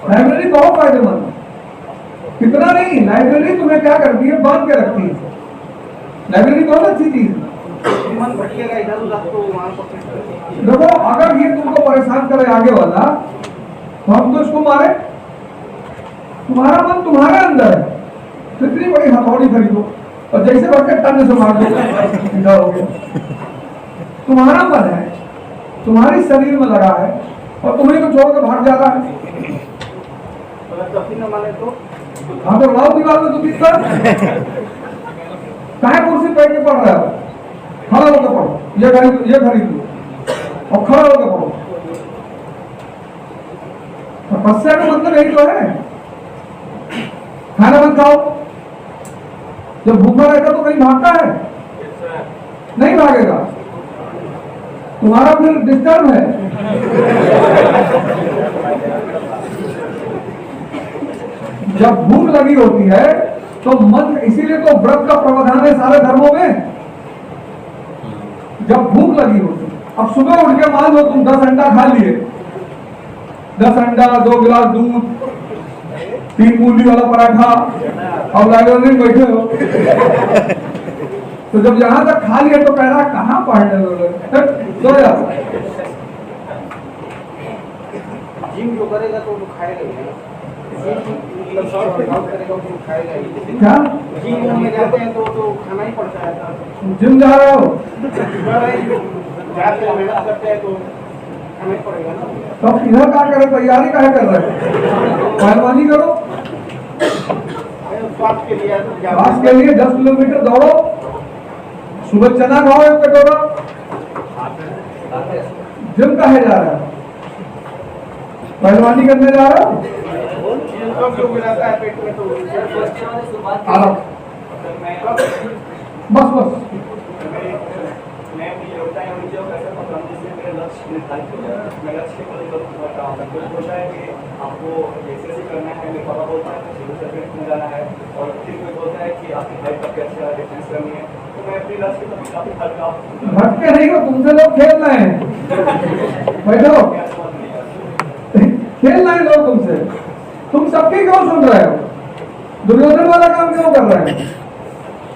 लाइब्रेरी बहुत फायदेमंद है, कितना नहीं। लाइब्रेरी तुम्हें क्या करती है? बांध के रखती है। लाइब्रेरी बहुत अच्छी चीज है। मन भटकेगा इधर उधर तो वहाँ पर। देखो, अगर ये तुमको परेशान करे आगे वाला, तो हम तो इसको मारे। तुम्हारा मन तुम्हारे अंदर है, तो इतनी बड़ी हथौड़ी खरीदो और जैसे बढ़ के टन से मार दो, सीधा हो गया। तुम्हारा मन है, तुम्हारी शरीर में लगा है और तुम्हें तो छोड़ के भाग जा रहा है। अगर तब भी न माने तो हाँ तो लाओ दीवार में तो किसका काहे कुर्सी पे के पढ़ रहा है? खड़ा होकर पढ़ो, ये खरीद लो और खड़ा होकर पढ़ो। तपस्या का मतलब यही तो है। खाना मत खाओ, जब भूखा रहेगा तो कहीं भागता है? नहीं भागेगा, तुम्हारा फिर डिस्टर्ब है। जब भूख लगी होती है तो मंत्र, इसीलिए तो व्रत का प्रावधान है सारे धर्मों में। जब भूख लगी होती, अब सुबह उठ के मान लो तुम 10 अंडा खा लिए, 10 अंडा, 2 गिलास दूध, 3 मूली वाला पराठा, अब लाइब्रेरी में बैठे हो तो जब यहां तक खा लिया तो कह रहा कहां पढ़ने लोगे, सो जा। जिम जो करेगा तो वो खाएगा ही नहीं। मतलब शॉर्ट वर्कआउट करेगा तो खाएगा ही। क्या जिम में जाते हैं तो खाना ही पड़ता है। जिम जा रहे हो? जाते हैं, मेहनत करते हैं तो खाना ही पड़ेगा ना। तो इधर क्या करे, तैयारी काहे कर रहे हो? पहलवानी करो, स्वास्थ्य के लिए स्वास्थ्य के लिए 10 किलोमीटर दौड़ो, सुबह चना खाओ 1 कटोरा। जिम काहे जा रहे हो? पहलवानी करने जा रहे हो? सब जो मिलाता है पेट में तो आराम, बस बस। मैं मुझे होता है मुझे कैसे पता जैसे मेरे लक्ष्य निर्धारित हो जाए, मैं लक्ष्य को लेकर बताता हूँ। कुछ होता है कि आपको जैसे करना है, मेरे पापा बोलता है सिविल सर्विस में जाना है, और फिर कोई बोलता है कि आपकी हाइट का कैसे डिफेंस करनी है। तो मैं अपनी लक्ष्य को काफी हल्का भटके नहीं हो, तुमसे लोग खेल रहे हैं। बैठो, खेल रहे लोग तुमसे। तुम सबकी क्यों सुन रहे हो? दुर्योधन वाला काम क्यों कर रहे हैं?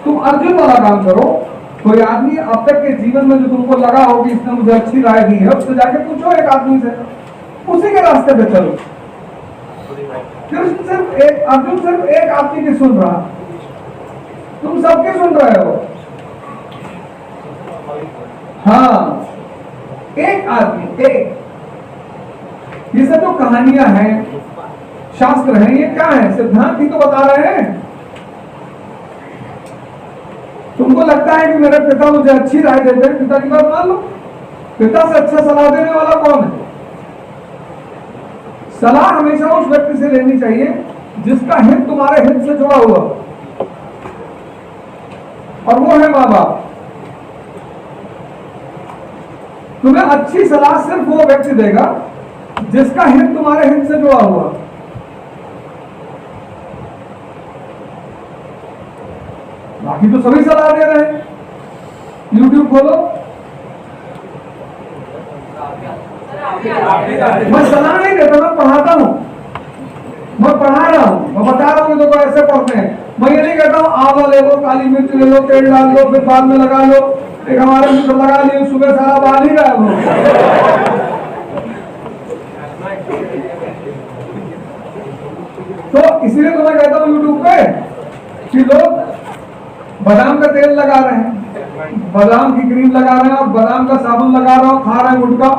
तुम अर्जुन वाला काम करो। कोई आदमी अब तक के जीवन में जो तुमको लगा हो कि इसने मुझे अच्छी राय दी है, उससे जाके पूछो एक आदमी से, उसी के रास्ते पे चलो। कृष्ण सिर्फ एक, अर्जुन सिर्फ एक आदमी की सुन रहा, तुम सबकी सुन रहे हो। हाँ, एक आदमी, एक। ये सब जो कहानियां हैं, शास्त्र हैं, ये क्या है? सिद्धांत ही तो बता रहे हैं। तुमको लगता है कि मेरे पिता मुझे अच्छी राय देते हैं, पिता की बात मान लो। पिता से अच्छा सलाह देने वाला कौन है? सलाह हमेशा उस व्यक्ति से लेनी चाहिए जिसका हित तुम्हारे हित से जुड़ा हुआ, और वो है माँ बाप। तुम्हें अच्छी सलाह सिर्फ वो व्यक्ति देगा जिसका हित तुम्हारे हित से जुड़ा हुआ। बाकी तो सभी सलाह दे रहे हैं। YouTube खोलो, मैं सलाह नहीं देता, मैं पढ़ाता हूँ, मैं पढ़ा रहा हूँ, मैं बता रहा हूँ देखो ऐसे पढ़ते हैं। मैं ये नहीं कहता हूँ आंवला ले लो, काली मिर्च ले लो, तेल डाल लो, फिर बाल में लगा लो। एक हमारे मित्र लगा लिए, सुबह सारा बाल ही गायब हो। तो इसीलिए तो मैं कहता हूँ YouTube पे कि लोग बादाम का तेल लगा रहे हैं, बादाम की क्रीम लगा रहे हैं, और बादाम का साबुन लगा रहे हो, खा रहे हैं गुटखा,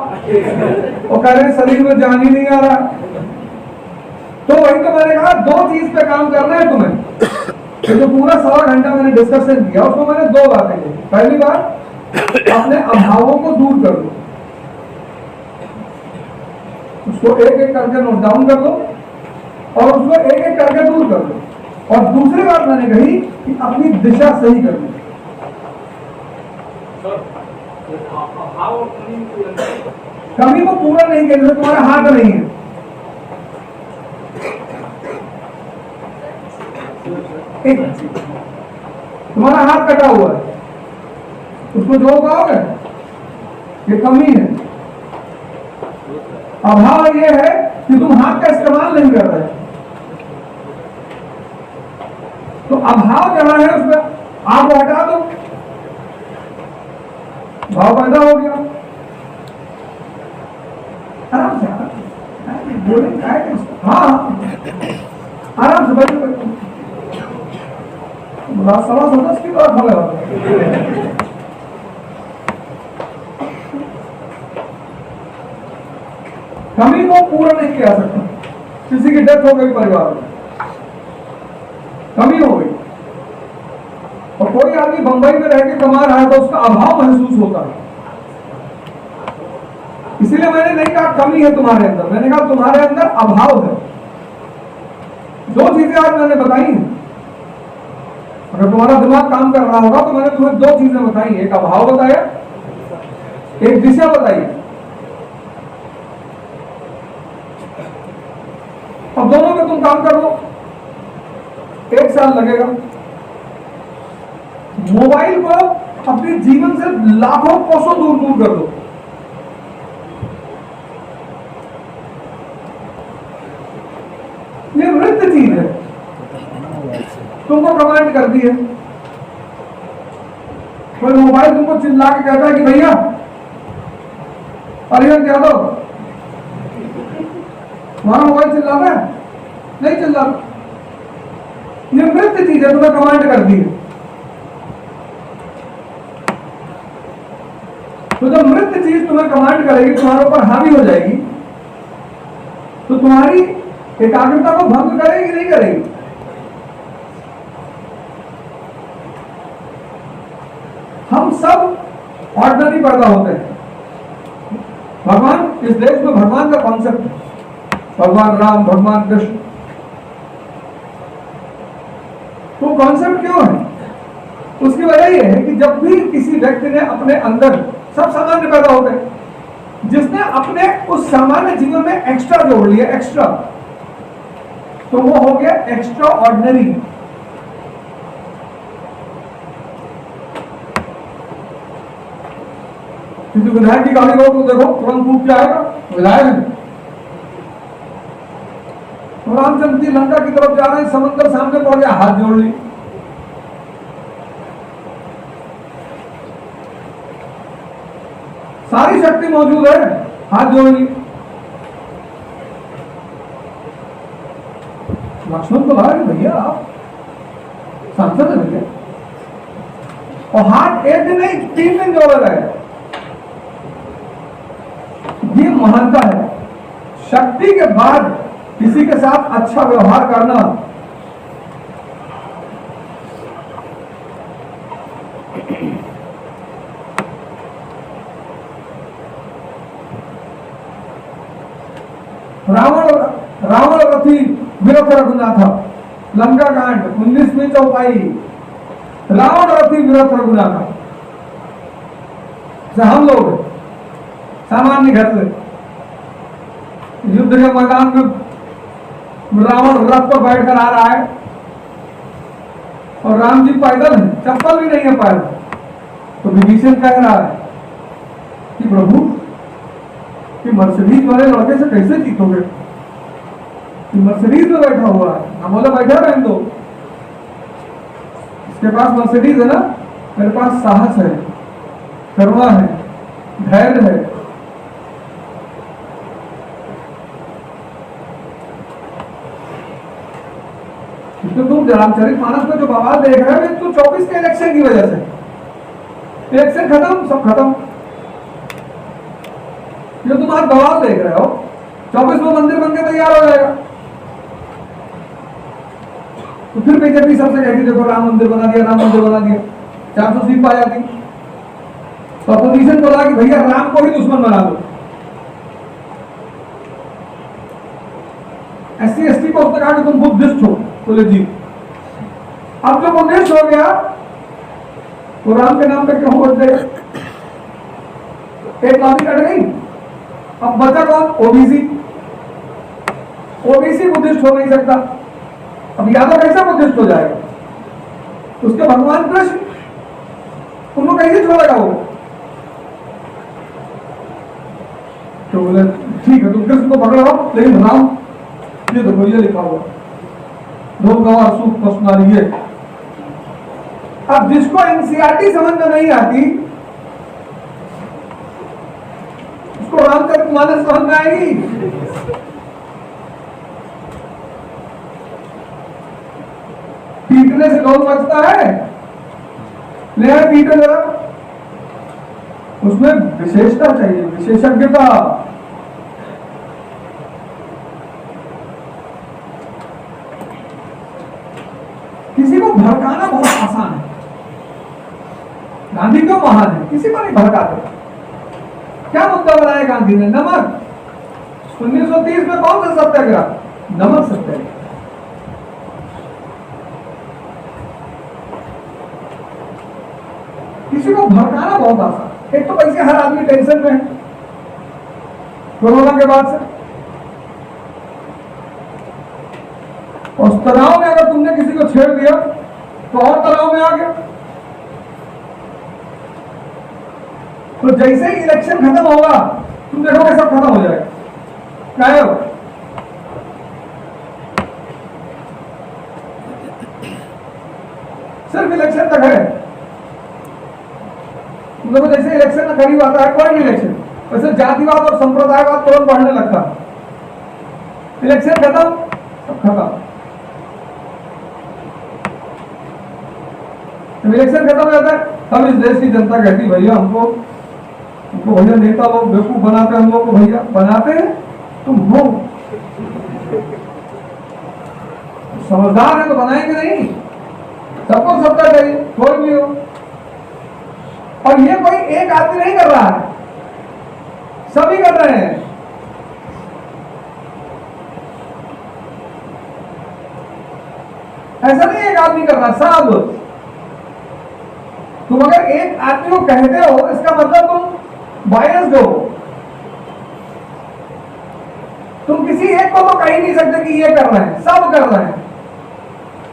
और कह रहे हैं शरीर में जान ही नहीं आ रहा। तो वही तो मैंने कहा, 2 चीज पे काम करना है तुम्हें। तो जो पूरा 1.25 घंटा मैंने डिस्कशन किया, उसको मैंने 2 बातें की। पहली बात, अपने अभावों को दूर कर दो, उसको एक एक करके नोट डाउन कर दो, और उसको एक एक करके दूर कर दो। और दूसरी बात मैंने कही कि अपनी दिशा सही कर लो। कमी को पूरा नहीं करना, तुम्हारा हाथ नहीं है। एक तुम्हारा हाथ कटा हुआ है, उसको जो पाओगे, ये कमी है। अभाव ये है कि तुम हाथ का इस्तेमाल नहीं कर रहे। तो अभाव जहां है उसमें आप हटा दो, भाव पैदा हो गया। आराम से बोलेंगे, हाँ आराम से बैठो बैठो। सवा 10 की बात खड़े होते। कमी को पूरा नहीं किया सकता, किसी की डेथ हो गई परिवार में, कमी हो गई, और कोई आदमी बंबई में रह के कमा रहा है तो उसका अभाव महसूस होता है। इसीलिए मैंने नहीं कहा कमी है तुम्हारे अंदर, मैंने कहा तुम्हारे अंदर अभाव है। दो चीजें आज मैंने बताई हैं। अगर तुम्हारा दिमाग काम कर रहा होगा तो मैंने तुम्हें दो चीजें बताई, एक अभाव बताया, एक दिशा बताई। अब दोनों में तुम काम कर लो, 1 साल लगेगा। मोबाइल को अपने जीवन से लाखों कोसों दूर दूर कर दो। ये मृत चीज है, तुमको कमांड कर दी है। कोई मोबाइल तुमको चिल्ला के कहता है कि भैया परिवहन क्या दो, वहां मोबाइल चिल्लाता है? नहीं चिल्लाता। ये मृत चीज है, तुम्हें कमांड कर दी है। तो जब मृत चीज तुम्हें कमांड करेगी, तुम्हारे ऊपर हावी हो जाएगी, तो तुम्हारी एकाग्रता को भंग करेगी नहीं करेगी? हम सब ऑर्डिनरी पैदा होते हैं। भगवान, इस देश में भगवान का कॉन्सेप्ट है, भगवान राम, भगवान कृष्ण। तो कॉन्सेप्ट क्यों है? उसकी वजह यह है कि जब भी किसी व्यक्ति ने अपने अंदर, सब सामान्य पैदा होते हैं, जिसने अपने उस सामान्य जीवन में एक्स्ट्रा जोड़ लिया, एक्स्ट्रा, तो वो हो गया एक्स्ट्रा ऑर्डिनरी। किसी विधायक की गाड़ी रोक तो देखो तुरंत टूट जाएगा, विधायक है। तो रामचंद्र जी लंका की तरफ जा रहे हैं, समंदर सामने पड़ गया, हाथ जोड़ ली। सारी शक्ति मौजूद है, हाथ जोड़ ली। लक्ष्मण को लगा कि भैया आप सांसद है भैया, और हाथ एक दिन नहीं 3 दिन जोड़ रहे। ये महानता है। शक्ति के बाद किसी के साथ अच्छा व्यवहार करना, रावण रथी विरथ रघुनाथा, लंका कांड 19वीं चौपाई। रावण रथी विरथ रघुनाथा। हम लोग सामान्य घर से युद्ध के मैदान में रावण रथ पर बैठकर आ रहा है और राम जी पैदल हैं, चप्पल भी नहीं है पैर। तो विभीषण कह रहा है कि प्रभु कि मर्सिडीज वाले लड़के से कैसे जीतोगे, कि मर्सिडीज में बैठा हुआ है। हम बोले बैठा रहने दो, इसके पास मर्सिडीज है ना, मेरे पास साहस है, करुणा है, धैर्य है। तो तुम रामचरितमानस में जो बवाल देख रहे हो तो 24 के इलेक्शन की वजह से, इलेक्शन खत्म, सब खत्म। जो तुम आज बवाल देख रहे हो, 24 में मंदिर बन के तैयार हो जाएगा। तो फिर बीजेपी सबसे कहती देखो राम मंदिर बना दिया, राम मंदिर बना दिया, 400 सीट पा जाती। तो अपोजिशन बोला कि भैया राम को ही दुश्मन बना दो। SC ST को उसने कहा कि तुम बुद्धिस्ट हो, बोले जी। अब जो बुद्धिस्ट हो गया तो राम के नाम पे क्यों वोट देगा? एक लॉबी कट गई। अब बचा कौन? ओबीसी। ओबीसी बुद्धिस्ट हो नहीं सकता। अब यादव कैसे बुद्धिस्ट हो जाएगा? उसके भगवान कृष्ण, उनको कैसे छोड़ेगा वो? तो बोले ठीक है तुम कृष्ण को पकड़ लो, लेकिन राम ये देखो ये लिखा हुआ धोमगवार सूख पसनारी है। अब जिसको एनसीईआरटी समझ में नहीं आती उसको रामचरितमानस समझ में आएगी? पीटने से कौन बचता है? ले आए पीटे जरा, उसमें विशेषता चाहिए, विशेषज्ञता। भड़काना बहुत आसान है। गांधी क्यों महान है? किसी को नहीं भड़काते। क्या मुद्दा बनाया गांधी ने? नमक। 1930 में कौन सा सत्याग्रह? नमक सत्याग्रह। किसी को भड़काना बहुत आसान। एक तो वैसे हर आदमी टेंशन में है कोरोना के बाद से, उस तनाव में अगर तुमने किसी को छेड़ दिया तो और तनाव में आ गया। तो जैसे ही इलेक्शन खत्म होगा तुम देखोगे सब खत्म हो जाएगा। क्या है वो? सिर्फ इलेक्शन तक है। तुम देखो जैसे इलेक्शन का करीब आता है, कोई भी इलेक्शन, वैसे जातिवाद और संप्रदायवाद तुरंत बढ़ने लगता है। इलेक्शन खत्म, सब खत्म। जब इलेक्शन खत्म हो जाता है तब इस देश की जनता कहती भैया हमको भैया नेता लोग बेवकूफ बनाते, हम लोग को भैया बनाते हैं तुम हो समझदार है तो बनाएंगे नहीं। सबको सत्ता चाहिए, कोई भी हो। और ये कोई एक आदमी नहीं कर रहा है, सभी कर रहे हैं। ऐसा नहीं एक आदमी कर रहा, सब। तुम अगर एक आदमी को कहते हो इसका मतलब तुम बायस्ड हो। तुम किसी एक को तो कह ही नहीं सकते कि ये कर रहे हैं, सब कर रहे हैं।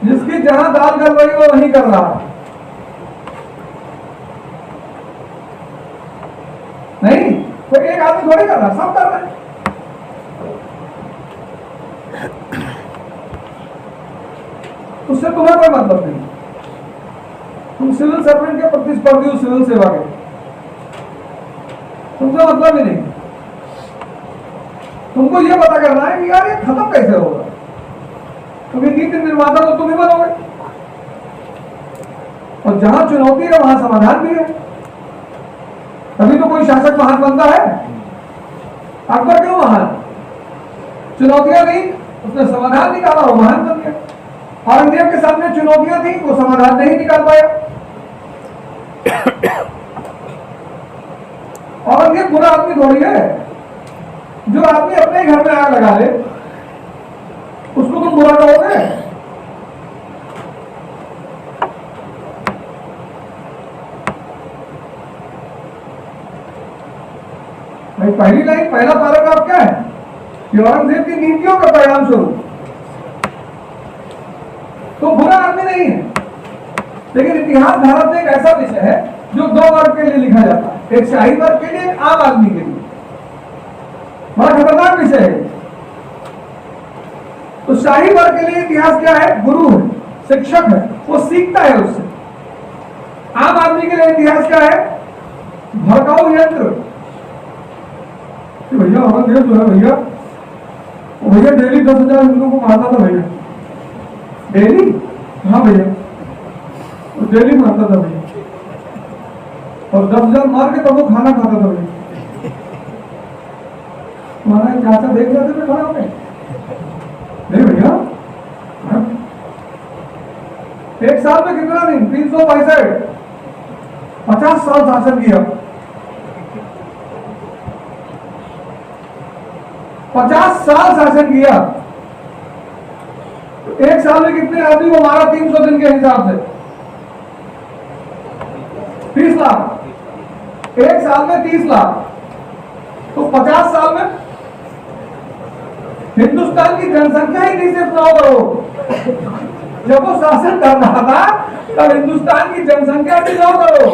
जिसकी जहां दाल गल रही वो नहीं कर रहा नहीं, कोई एक आदमी थोड़ी कर रहा, सब कर रहे हैं। उससे तुम्हें कोई मतलब नहीं। तुम सिविल सर्वेंट के प्रतिस्पर्धी हो, सिविल सेवा के, तुमसे मतलब ही नहीं। तुमको यह पता करना है कि यार ये खत्म कैसे होगा, क्योंकि नीति निर्माता तो तुम ही बनोगे। और जहां चुनौती है वहां समाधान भी है, तभी तो कोई शासक महान बनता है। अकबर क्यों महान? चुनौतियां नहीं, उसने समाधान निकाला, वो महान बन गया। औरंगजेब के सामने चुनौतियां थी, वो समाधान नहीं निकाल पाया। औरंगजेब बुरा आदमी थोड़ी है। जो आदमी अपने घर में आग लगा ले उसको तुम बुरा कहोगे? भाई पहली लाइन, पहला पैराग्राफ क्या है कि औरंगजेब की नीतियों का परिणाम स्वरूप तो बुरा आदमी नहीं है। लेकिन इतिहास भारत में एक ऐसा विषय है जो दो वर्ग के लिए लिखा जाता है, एक शाही वर्ग के लिए, एक आम आदमी के लिए। बड़ा खतरनाक विषय है। तो शाही वर्ग के लिए इतिहास क्या है? गुरु है, शिक्षक है, वो सीखता है उससे। आम आदमी के लिए इतिहास क्या है? भड़काऊ यंत्र। भैया औरंगजेब जो है भैया, वो भैया डेली 10,000 हिंदुओं को मारता था भैया, डेली। हाँ भैया, वो डेली मारता था भैया, और 10,000 मार के तब वो खाना खाता था भैया। तुम्हारा चाचा देख रहे थे खड़ा होके? नहीं भैया, एक साल में कितना दिन? 365, 50 साल शासन किया। 50 साल शासन किया। तो एक साल में कितने आदमी को मारा? 300 दिन के हिसाब से 30 लाख। एक साल में 30 लाख, तो 50 साल में हिंदुस्तान की जनसंख्या ही नहीं सिर्फ 9 करोड़। जब वो शासन कर रहा था तब हिंदुस्तान की जनसंख्या थी 9 करोड़।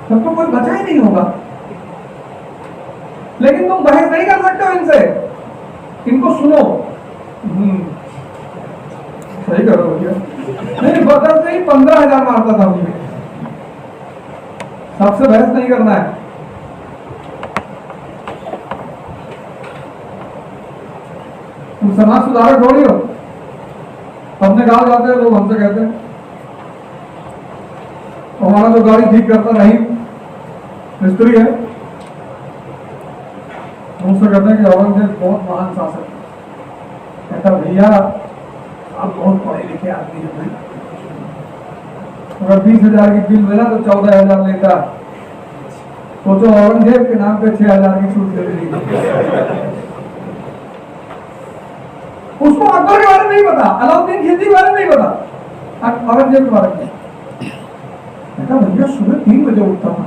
तब तो कोई बचा ही नहीं होगा। लेकिन तुम बहस नहीं कर सकते हो इनसे, इनको सुनो। सही करो भैया। नहीं, 10 नहीं, 15,000 मारता था मुझे। सबसे बहस नहीं करना है। तुम समाज सुधारक थोड़ी हो। अपने गांव जाते हैं लोग हमसे कहते हैं हमारा तो गाड़ी ठीक करता नहीं, मिस्त्री है। हमसे कहते हैं कि औरंगजेब बहुत महान शासक। कहता भैया आप बहुत पढ़े लिखे आदमी हैं भाई, अगर 20,000 की बिल मिला तो 14,000 लेता। सोचो औरंगजेब के नाम पे 6,000 की छूट दे दी। उसको अकबर के बारे में नहीं पता, अलाउद्दीन खिलजी के बारे में नहीं पता, औरंगजेब के बारे में। बेटा भैया सुबह 3 बजे उठता था।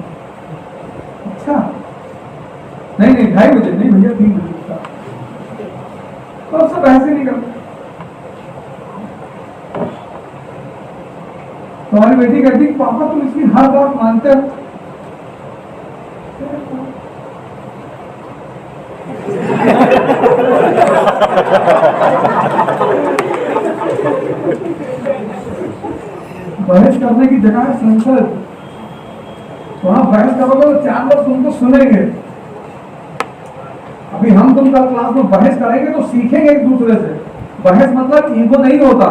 अच्छा नहीं 2:30 बजे नहीं भैया 3 बजे उठता। तो अब सब ऐसे नहीं करते। तुम्हारी बेटी कहती पापा तुम इसकी हर बात मानते हो। बहस करने की जगह है संसद, वहां बहस करोगे तो 4 लोग तुमको सुनेंगे। अभी हम तुम कल क्लास में बहस करेंगे तो सीखेंगे एक दूसरे से। बहस मतलब ईगो नहीं होता।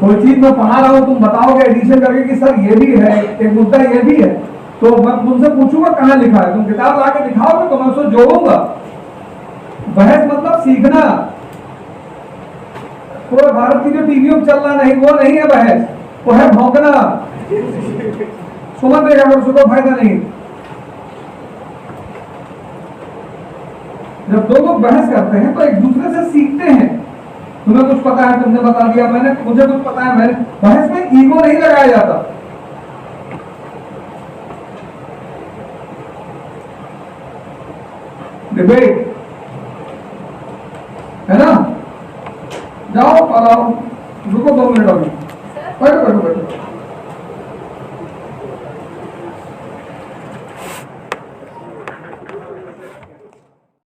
कोई चीज में पढ़ा रहा हूं, तुम बताओगे एडिशन करके कि सर ये भी है, एक मुद्दा ये भी है, तो मैं तुमसे पूछूंगा कहाँ लिखा है, तुम किताब ला के दिखाओगे तो मैं उसको जोड़ूंगा। बहस मतलब सीखना। पूरे भारत की जो टीवी में चल रहा नहीं, वो नहीं है बहस, वो है भौंकना। सुमन देगा अगर उसको फायदा नहीं। जब दो लोग बहस करते हैं तो एक दूसरे से सीखते हैं। तुम्हें कुछ पता है, तुमने बता दिया, मैंने मुझे कुछ पता है, मैंने। बहस में ईगो नहीं लगाया जाता। डिबेट है ना। जाओ पढ़ाओ, रुको 2 मिनट अभी, बैठो बैठो बैठो।